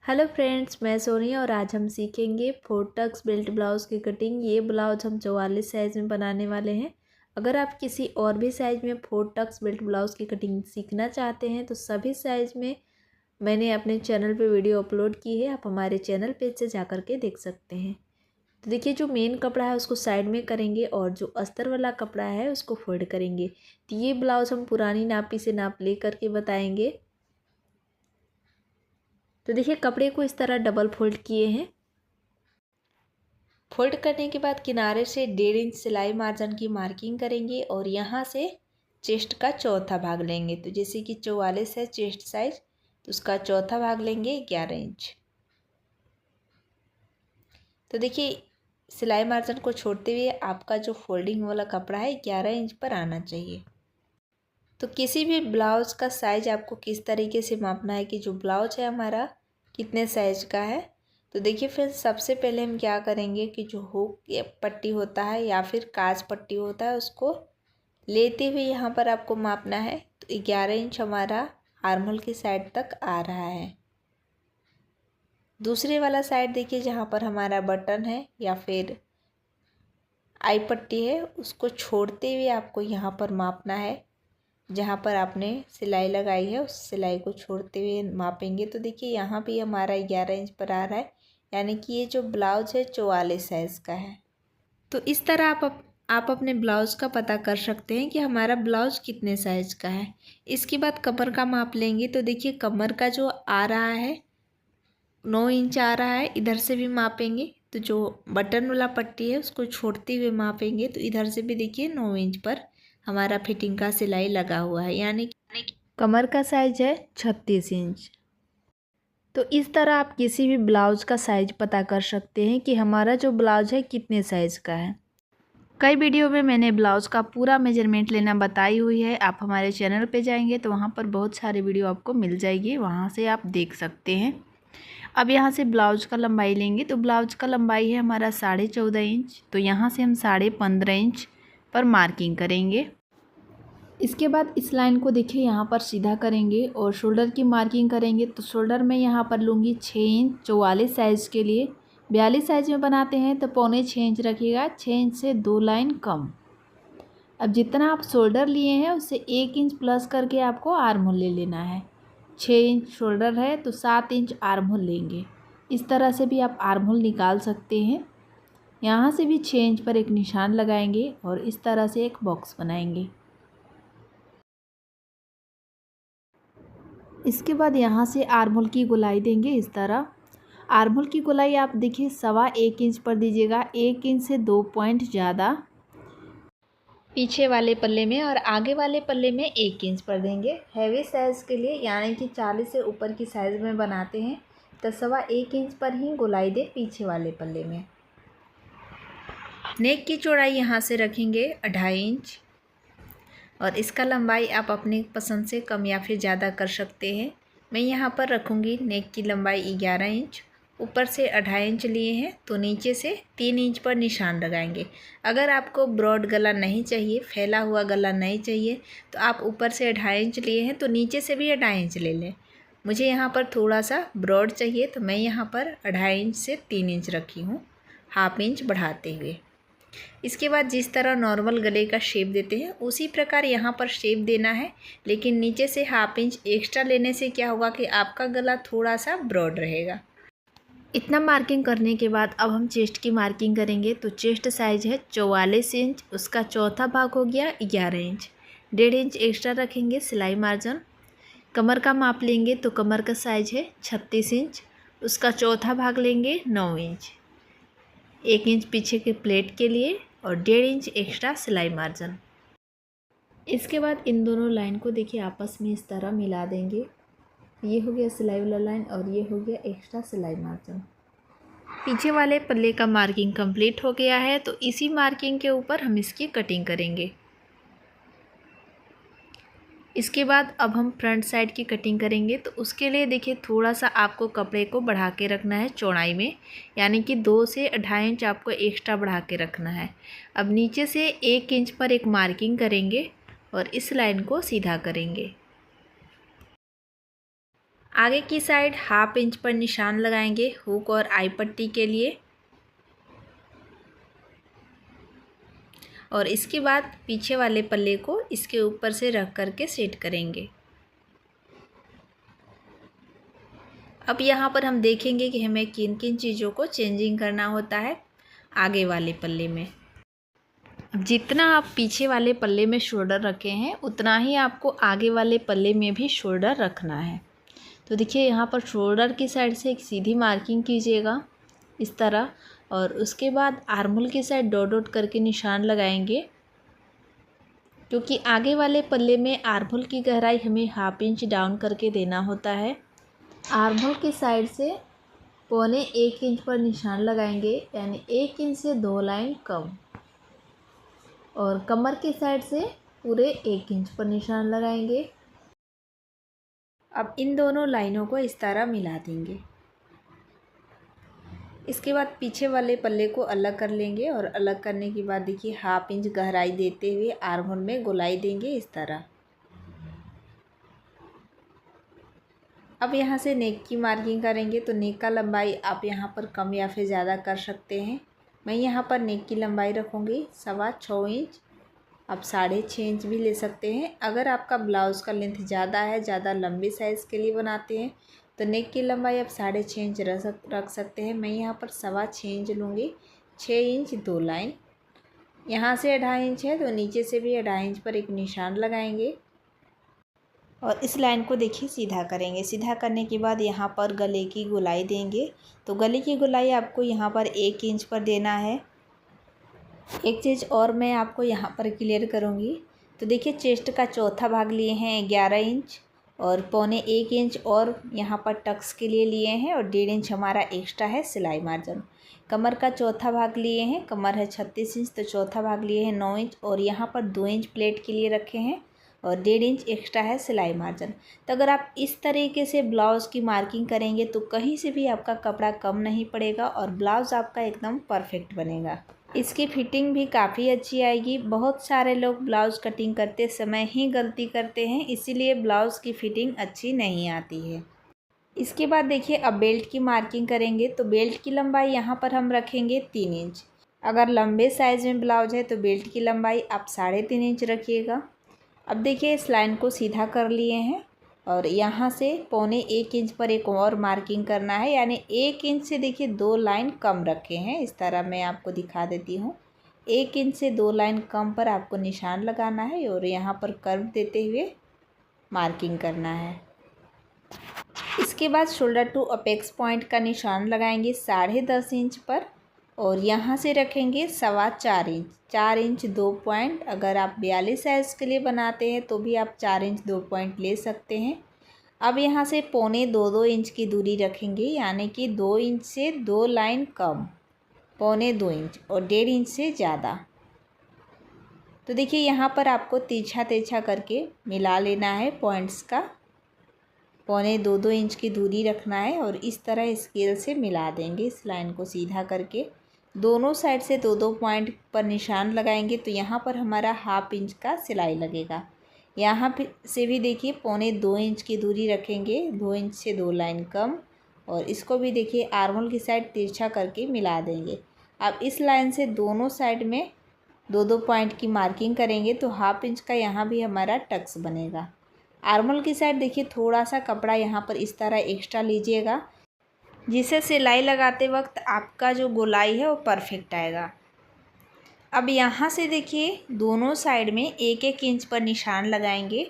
Hello friends, मैं सोनिया और आज हम सीखेंगे 4 टक्स बेल्ट ब्लाउज़ की कटिंग। ये ब्लाउज हम 44 साइज़ में बनाने वाले हैं। अगर आप किसी और भी साइज़ में 4 टक्स बेल्ट ब्लाउज़ की कटिंग सीखना चाहते हैं तो सभी साइज़ में मैंने अपने चैनल पे वीडियो अपलोड की है। आप हमारे चैनल पेज से जा कर के देख सकते हैं। तो देखिए, जो मेन कपड़ा है उसको साइड में करेंगे और जो अस्तर वाला कपड़ा है उसको फोल्ड करेंगे। तो ये ब्लाउज़ हम पुरानी नापी से नाप ले करके बताएँगे। तो देखिए, कपड़े को इस तरह डबल फोल्ड किए हैं। फोल्ड करने के बाद किनारे से 1.5 इंच सिलाई मार्जिन की मार्किंग करेंगे और यहाँ से चेस्ट का चौथा भाग लेंगे। तो जैसे कि 44 है चेस्ट साइज, तो उसका चौथा भाग लेंगे 11 इंच। तो देखिए, सिलाई मार्जिन को छोड़ते हुए आपका जो फोल्डिंग वाला कपड़ा है 11 इंच पर आना चाहिए। तो किसी भी ब्लाउज़ का साइज आपको किस तरीके से मापना है कि जो ब्लाउज है हमारा कितने साइज का है। तो देखिए, फिर सबसे पहले हम क्या करेंगे कि जो हुक पट्टी होता है या फिर काज पट्टी होता है उसको लेते हुए यहाँ पर आपको मापना है। तो 11 इंच हमारा आर्महोल की साइड तक आ रहा है। दूसरे वाला साइड देखिए, जहाँ पर हमारा बटन है या फिर आई पट्टी है उसको छोड़ते हुए आपको यहाँ पर मापना है। जहाँ पर आपने सिलाई लगाई है उस सिलाई को छोड़ते हुए मापेंगे। तो देखिए, यहाँ भी हमारा 11 इंच पर आ रहा है, यानी कि ये जो ब्लाउज है 44 साइज़ का है। तो इस तरह आप अपने ब्लाउज़ का पता कर सकते हैं कि हमारा ब्लाउज़ कितने साइज़ का है। इसके बाद कमर का माप लेंगे। तो देखिए, कमर का जो आ रहा है 9 इंच आ रहा है, इधर से भी मापेंगे। तो जो बटन वाला पट्टी है उसको छोड़ते हुए मापेंगे। तो इधर से भी देखिए 9 इंच पर हमारा फिटिंग का सिलाई लगा हुआ है, यानी कमर का साइज है 36 इंच। तो इस तरह आप किसी भी ब्लाउज़ का साइज पता कर सकते हैं कि हमारा जो ब्लाउज है कितने साइज़ का है। कई वीडियो में मैंने ब्लाउज़ का पूरा मेजरमेंट लेना बताई हुई है। आप हमारे चैनल पे जाएंगे तो वहाँ पर बहुत सारी वीडियो आपको मिल जाएगी, वहाँ से आप देख सकते हैं। अब यहाँ से ब्लाउज का लंबाई लेंगे। तो ब्लाउज का लंबाई है हमारा 14.5 इंच। तो यहाँ से हम 15.5 इंच पर मार्किंग करेंगे। इसके बाद इस लाइन को देखिए यहाँ पर सीधा करेंगे और शोल्डर की मार्किंग करेंगे। तो शोल्डर में यहाँ पर लूँगी 6 इंच 44 साइज़ के लिए। 42 साइज़ में बनाते हैं तो 6.25 इंच रखिएगा, 6 इंच से 2 लाइन कम। अब जितना आप शोल्डर लिए हैं उससे 1 इंच प्लस करके आपको आर्म होल ले लेना है। 6 इंच शोल्डर है तो 7 इंच आर्म होल लेंगे। इस तरह से भी आप आर्म होल निकाल सकते हैं। यहाँ से भी 6 इंच पर एक निशान लगाएंगे और इस तरह से एक बॉक्स बनाएंगे। इसके बाद यहाँ से आर्म होल की गोलाई देंगे इस तरह। आर्म होल की गोलाई आप देखिए 1.25 इंच पर दीजिएगा, 1 इंच से 2 पॉइंट ज़्यादा पीछे वाले पल्ले में और आगे वाले पल्ले में 1 इंच पर देंगे। हैवी साइज़ के लिए यानी कि 40 से ऊपर की साइज़ में बनाते हैं तो 1.25 इंच पर ही गोलाई दे पीछे वाले पल्ले में। नेक की चौड़ाई यहाँ से रखेंगे 2.5 इंच और इसका लंबाई आप अपनी पसंद से कम या फिर ज़्यादा कर सकते हैं। मैं यहाँ पर रखूँगी नेक की लंबाई 11 इंच। ऊपर से 2.5 इंच लिए हैं तो नीचे से 3 इंच पर निशान लगाएंगे। अगर आपको ब्रॉड गला नहीं चाहिए, फैला हुआ गला नहीं चाहिए, तो आप ऊपर से 2.5 इंच लिए हैं तो नीचे से भी 2.5 इंच ले लें। मुझे यहाँ पर थोड़ा सा ब्रॉड चाहिए तो मैं यहाँ पर 2.5 इंच से 3 इंच रखी हूँ, हाफ इंच बढ़ाते हुए। इसके बाद जिस तरह नॉर्मल गले का शेप देते हैं उसी प्रकार यहाँ पर शेप देना है, लेकिन नीचे से हाफ इंच एक्स्ट्रा लेने से क्या होगा कि आपका गला थोड़ा सा ब्रॉड रहेगा। इतना मार्किंग करने के बाद अब हम चेस्ट की मार्किंग करेंगे। तो चेस्ट साइज है 44 इंच, उसका चौथा भाग हो गया 11 इंच। 1.5 इंच एक्स्ट्रा रखेंगे सिलाई मार्जिन। कमर का माप लेंगे तो कमर का साइज है 36 इंच, उसका चौथा भाग लेंगे 9 इंच। 1 इंच पीछे के प्लेट के लिए और 1.5 इंच एक्स्ट्रा सिलाई मार्जिन। इसके बाद इन दोनों लाइन को देखिए आपस में इस तरह मिला देंगे। ये हो गया सिलाई वाला लाइन और ये हो गया एक्स्ट्रा सिलाई मार्जिन। पीछे वाले पल्ले का मार्किंग कंप्लीट हो गया है तो इसी मार्किंग के ऊपर हम इसकी कटिंग करेंगे। इसके बाद अब हम फ्रंट साइड की कटिंग करेंगे। तो उसके लिए देखिए थोड़ा सा आपको कपड़े को बढ़ा के रखना है चौड़ाई में, यानी कि 2 से 2.5 इंच आपको एक्स्ट्रा बढ़ा के रखना है। अब नीचे से 1 इंच पर एक मार्किंग करेंगे और इस लाइन को सीधा करेंगे। आगे की साइड 1/2 इंच पर निशान लगाएंगे हुक और आई पट्टी के लिए, और इसके बाद पीछे वाले पल्ले को इसके ऊपर से रख करके सेट करेंगे। अब यहाँ पर हम देखेंगे कि हमें किन किन चीज़ों को चेंजिंग करना होता है आगे वाले पल्ले में। अब जितना आप पीछे वाले पल्ले में शोल्डर रखे हैं उतना ही आपको आगे वाले पल्ले में भी शोल्डर रखना है। तो देखिए यहाँ पर शोल्डर की साइड से एक सीधी मार्किंग कीजिएगा इस तरह, और उसके बाद आर्महोल की साइड डॉट डॉट करके निशान लगाएंगे, क्योंकि आगे वाले पल्ले में आर्महोल की गहराई हमें 1/2 इंच डाउन करके देना होता है। आर्महोल की साइड से 1.25 इंच पर निशान लगाएंगे, यानी 1 इंच से 2 लाइन कम, और कमर की साइड से पूरे 1 इंच पर निशान लगाएंगे। अब इन दोनों लाइनों को इस तरह मिला देंगे। इसके बाद पीछे वाले पल्ले को अलग कर लेंगे, और अलग करने के बाद देखिए 1/2 इंच गहराई देते हुए आर्महोल में गोलाई देंगे इस तरह। अब यहाँ से नेक की मार्किंग करेंगे, तो नेक का लंबाई आप यहाँ पर कम या फिर ज़्यादा कर सकते हैं। मैं यहाँ पर नेक की लंबाई रखूँगी 6.25 इंच। आप 6.5 इंच भी ले सकते हैं। अगर आपका ब्लाउज़ का लेंथ ज़्यादा है, ज़्यादा लंबे साइज़ के लिए बनाते हैं, तो नेक की लंबाई आप 6.5 इंच रख सकते हैं। मैं यहाँ पर 6.25 इंच लूँगी। 6 इंच 2 लाइन, यहाँ से 2.5 इंच है तो नीचे से भी 2.5 इंच पर एक निशान लगाएंगे, और इस लाइन को देखिए सीधा करेंगे। सीधा करने के बाद यहाँ पर गले की गोलाई देंगे। तो गले की गोलाई आपको यहाँ पर 1 इंच पर देना है। एक चीज़ और मैं आपको यहाँ पर क्लियर करूँगी, तो देखिए चेस्ट का चौथा भाग लिए हैं 11 इंच, और 1.25 इंच और यहाँ पर टक्स के लिए लिए हैं, और 1.5 इंच हमारा एक्स्ट्रा है सिलाई मार्जिन। कमर का चौथा भाग लिए हैं, कमर है 36 इंच, तो चौथा भाग लिए हैं 9 इंच, और यहाँ पर 2 इंच प्लेट के लिए रखे हैं, और 1.5 इंच एक्स्ट्रा है सिलाई मार्जिन। तो अगर आप इस तरीके से ब्लाउज़ की मार्किंग करेंगे तो कहीं से भी आपका कपड़ा कम नहीं पड़ेगा, और ब्लाउज़ आपका एकदम परफेक्ट बनेगा। इसकी फिटिंग भी काफ़ी अच्छी आएगी। बहुत सारे लोग ब्लाउज़ कटिंग करते समय ही गलती करते हैं, इसीलिए ब्लाउज़ की फिटिंग अच्छी नहीं आती है। इसके बाद देखिए अब बेल्ट की मार्किंग करेंगे, तो बेल्ट की लंबाई यहाँ पर हम रखेंगे 3 इंच। अगर लंबे साइज़ में ब्लाउज है तो बेल्ट की लंबाई आप 3.5 इंच रखिएगा। अब देखिए इस लाइन को सीधा कर लिए हैं, और यहाँ से 1.25 इंच पर एक और मार्किंग करना है, यानी 1 इंच से देखिए 2 लाइन कम रखे हैं। इस तरह मैं आपको दिखा देती हूँ। 1 इंच से 2 लाइन कम पर आपको निशान लगाना है, और यहाँ पर कर्व देते हुए मार्किंग करना है। इसके बाद शोल्डर टू अपेक्स पॉइंट का निशान लगाएंगे 10.5 इंच पर, और यहाँ से रखेंगे 4.25 इंच। 4 इंच 2 पॉइंट, अगर आप 42 साइज़ के लिए बनाते हैं तो भी आप 4 इंच 2 पॉइंट ले सकते हैं। अब यहाँ से 1.25-2 इंच की दूरी रखेंगे, यानी कि 2 इंच से 2 लाइन कम, 1.25-2 इंच, और 1.5 इंच से ज़्यादा। तो देखिए यहाँ पर आपको तिरछा तिरछा करके मिला लेना है पॉइंट्स का। 1.25-2 इंच की दूरी रखना है, और इस तरह स्केल से मिला देंगे इस लाइन को सीधा करके। दोनों साइड से 2-2 पॉइंट पर निशान लगाएंगे, तो यहाँ पर हमारा 1/2 इंच का सिलाई लगेगा। यहाँ से भी देखिए 1.25-2 इंच की दूरी रखेंगे, 2 इंच से 2 लाइन कम, और इसको भी देखिए आर्महोल की साइड तिरछा करके मिला देंगे। अब इस लाइन से दोनों साइड में 2-2 पॉइंट की मार्किंग करेंगे, तो 1/2 इंच का यहाँ भी हमारा टक्स बनेगा। आर्महोल की साइड देखिए थोड़ा सा कपड़ा यहाँ पर इस तरह एक्स्ट्रा लीजिएगा, जिससे सिलाई लगाते वक्त आपका जो गोलाई है वो परफेक्ट आएगा। अब यहाँ से देखिए दोनों साइड में 1-1 इंच पर निशान लगाएंगे।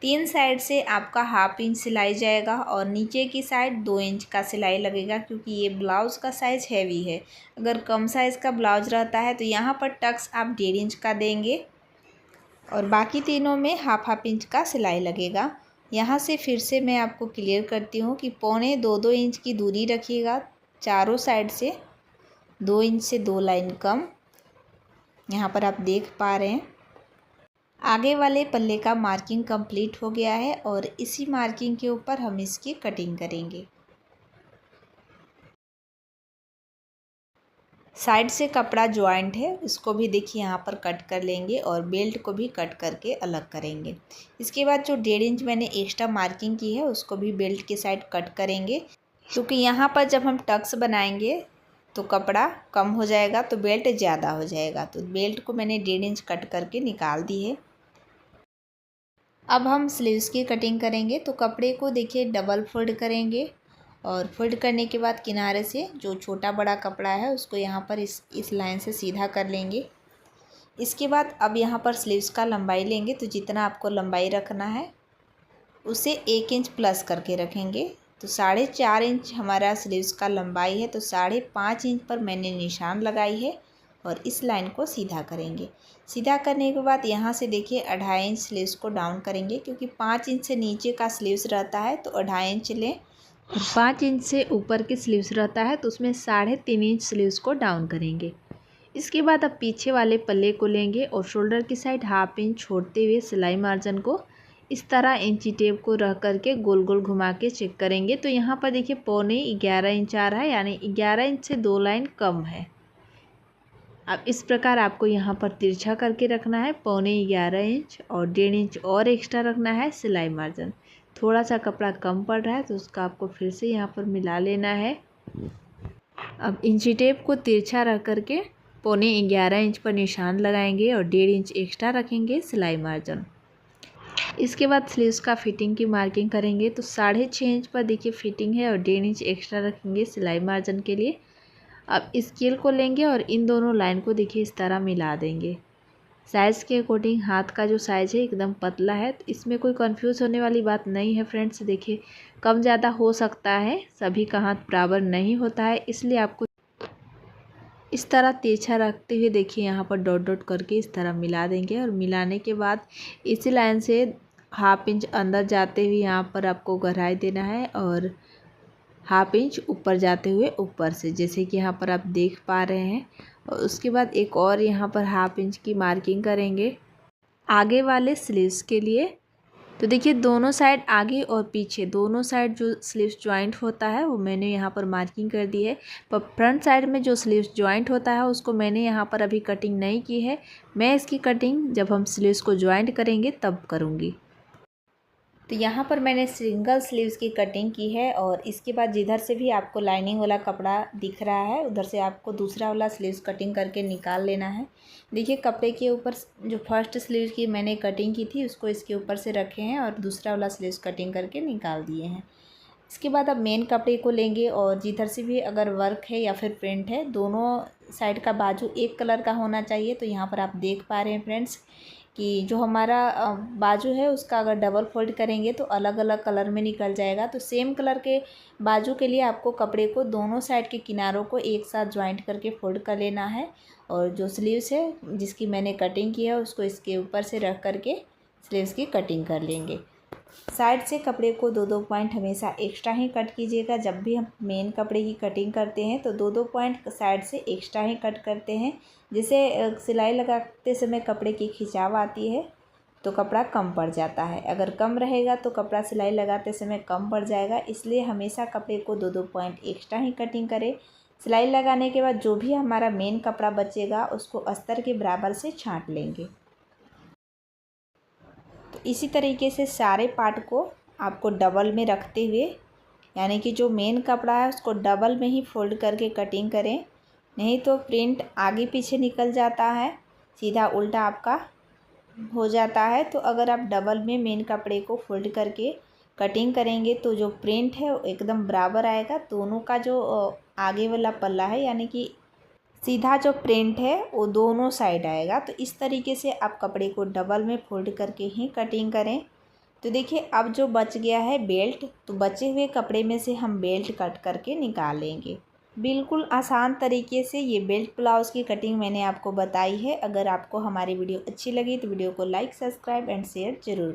3 साइड से आपका 1/2 इंच सिलाई जाएगा, और नीचे की साइड 2 इंच का सिलाई लगेगा, क्योंकि ये ब्लाउज़ का साइज़ हैवी है। अगर कम साइज़ का ब्लाउज रहता है तो यहाँ पर टक्स आप 1.5 इंच का देंगे, और बाकी तीनों में 1/2 इंच का सिलाई लगेगा। यहाँ से फिर से मैं आपको क्लियर करती हूँ कि 1.25-2 इंच की दूरी रखिएगा चारों साइड से, 2 इंच से 2 लाइन कम। यहाँ पर आप देख पा रहे हैं आगे वाले पल्ले का मार्किंग कंप्लीट हो गया है, और इसी मार्किंग के ऊपर हम इसकी कटिंग करेंगे। साइड से कपड़ा जॉइंट है इसको भी देखिए यहाँ पर कट कर लेंगे और बेल्ट को भी कट करके अलग करेंगे। इसके बाद जो 1.5 इंच मैंने एक्स्ट्रा मार्किंग की है उसको भी बेल्ट के साइड कट करेंगे, क्योंकि यहाँ पर जब हम टक्स बनाएंगे तो कपड़ा कम हो जाएगा तो बेल्ट ज़्यादा हो जाएगा। तो बेल्ट को मैंने 1.5 इंच कट करके निकाल दी है। अब हम स्लीव्स की कटिंग करेंगे। तो कपड़े को देखिए डबल फोल्ड करेंगे और फोल्ड करने के बाद किनारे से जो छोटा बड़ा कपड़ा है उसको यहाँ पर इस लाइन से सीधा कर लेंगे। इसके बाद अब यहाँ पर स्लीव्स का लंबाई लेंगे, तो जितना आपको लंबाई रखना है उसे 1 इंच प्लस करके रखेंगे। तो 4.5 इंच हमारा स्लीव्स का लंबाई है, तो 5.5 इंच पर मैंने निशान लगाई है और इस लाइन को सीधा करेंगे। सीधा करने के बाद यहाँ से देखिए 2.5 इंच स्लीव्स को डाउन करेंगे, क्योंकि 5 इंच से नीचे का स्लीव्स रहता है तो 2.5 इंच लें, और 5 इंच से ऊपर की स्लीव्स रहता है तो उसमें 3.5 इंच स्लीव्स को डाउन करेंगे। इसके बाद अब पीछे वाले पल्ले को लेंगे और शोल्डर की साइड 1/2 इंच छोड़ते हुए सिलाई मार्जिन को इस तरह इंची टेप को रख करके गोल गोल घुमा के चेक करेंगे। तो यहाँ पर देखिए 11.25 इंच आ रहा है, यानी 11 इंच से 2 लाइन कम है। अब इस प्रकार आपको यहाँ पर तिरछा करके रखना है 11.25 इंच और 1.5 इंच और एक्स्ट्रा रखना है सिलाई मार्जिन। थोड़ा सा कपड़ा कम पड़ रहा है तो उसका आपको फिर से यहाँ पर मिला लेना है। अब इंची टेप को तिरछा रख करके 11.25 इंच पर निशान लगाएंगे और 1.5 इंच एक्स्ट्रा रखेंगे सिलाई मार्जिन। इसके बाद स्लीव्स का फिटिंग की मार्किंग करेंगे। तो 6.5 इंच पर देखिए फिटिंग है और 1.5 इंच एक्स्ट्रा रखेंगे सिलाई मार्जिन के लिए। अब स्केल को लेंगे और इन दोनों लाइन को देखिए इस तरह मिला देंगे। साइज़ के अकॉर्डिंग हाथ का जो साइज़ है एकदम पतला है, तो इसमें कोई कंफ्यूज होने वाली बात नहीं है फ्रेंड्स। देखिए कम ज़्यादा हो सकता है, सभी का हाथ बराबर नहीं होता है, इसलिए आपको इस तरह तिरछा रखते हुए देखिए यहाँ पर डॉट डॉट करके इस तरह मिला देंगे। और मिलाने के बाद इसी लाइन से 1/2 इंच अंदर जाते हुए यहाँ पर आपको गहराई देना है और 1/2 इंच ऊपर जाते हुए ऊपर से, जैसे कि यहाँ पर आप देख पा रहे हैं। और उसके बाद एक और यहाँ पर 1/2 इंच की मार्किंग करेंगे आगे वाले स्लीव्स के लिए। तो देखिए दोनों साइड आगे और पीछे दोनों साइड जो स्लीव्स जॉइंट होता है वो मैंने यहाँ पर मार्किंग कर दी है। पर फ्रंट साइड में जो स्लीव्स जॉइंट होता है उसको मैंने यहाँ पर अभी कटिंग नहीं की है। मैं इसकी कटिंग जब हम स्लीव्स को जॉइंट करेंगे तब करूँगी। तो यहाँ पर मैंने सिंगल स्लीव्स की कटिंग की है और इसके बाद जिधर से भी आपको लाइनिंग वाला कपड़ा दिख रहा है उधर से आपको दूसरा वाला स्लीव्स कटिंग करके निकाल लेना है। देखिए कपड़े के ऊपर जो फर्स्ट स्लीव की मैंने कटिंग की थी उसको इसके ऊपर से रखे हैं और दूसरा वाला स्लीव्स कटिंग करके निकाल दिए हैं। इसके बाद अब मेन कपड़े को लेंगे और जिधर से भी अगर वर्क है या फिर प्रिंट है दोनों साइड का बाजू एक कलर का होना चाहिए। तो यहाँ पर आप देख पा रहे हैं फ्रेंड्स कि जो हमारा बाजू है उसका अगर डबल फोल्ड करेंगे तो अलग अलग कलर में निकल जाएगा। तो सेम कलर के बाजू के लिए आपको कपड़े को दोनों साइड के किनारों को एक साथ ज्वाइंट करके फोल्ड कर लेना है और जो स्लीव्स है जिसकी मैंने कटिंग की है उसको इसके ऊपर से रख करके स्लीव्स की कटिंग कर लेंगे। साइड से कपड़े को 2-2 पॉइंट हमेशा एक्स्ट्रा ही कट कीजिएगा। जब भी हम मेन कपड़े की कटिंग करते हैं तो 2-2 पॉइंट साइड से एक्स्ट्रा ही कट करते हैं, जिससे सिलाई लगाते समय कपड़े की खिंचाव आती है तो कपड़ा कम पड़ जाता है। अगर कम रहेगा तो कपड़ा सिलाई लगाते समय कम पड़ जाएगा, इसलिए हमेशा कपड़े को 2-2 पॉइंट एक्स्ट्रा ही कटिंग करें। सिलाई लगाने के बाद जो भी हमारा मेन कपड़ा बचेगा उसको अस्तर के बराबर से छाँट लेंगे। तो इसी तरीके से सारे पार्ट को आपको डबल में रखते हुए, यानी कि जो मेन कपड़ा है उसको डबल में ही फोल्ड करके कटिंग करें, नहीं तो प्रिंट आगे पीछे निकल जाता है, सीधा उल्टा आपका हो जाता है। तो अगर आप डबल में मेन कपड़े को फोल्ड करके कटिंग करेंगे तो जो प्रिंट है वो एकदम बराबर आएगा। दोनों का जो आगे वाला पल्ला है यानी कि सीधा जो प्रिंट है वो दोनों साइड आएगा। तो इस तरीके से आप कपड़े को डबल में फोल्ड करके ही कटिंग करें। तो देखिए अब जो बच गया है बेल्ट, तो बचे हुए कपड़े में से हम बेल्ट कट करके निकालेंगे। बिल्कुल आसान तरीके से ये बेल्ट ब्लाउज़ की कटिंग मैंने आपको बताई है। अगर आपको हमारी वीडियो अच्छी लगी तो वीडियो को लाइक, सब्सक्राइब एंड शेयर ज़रूर।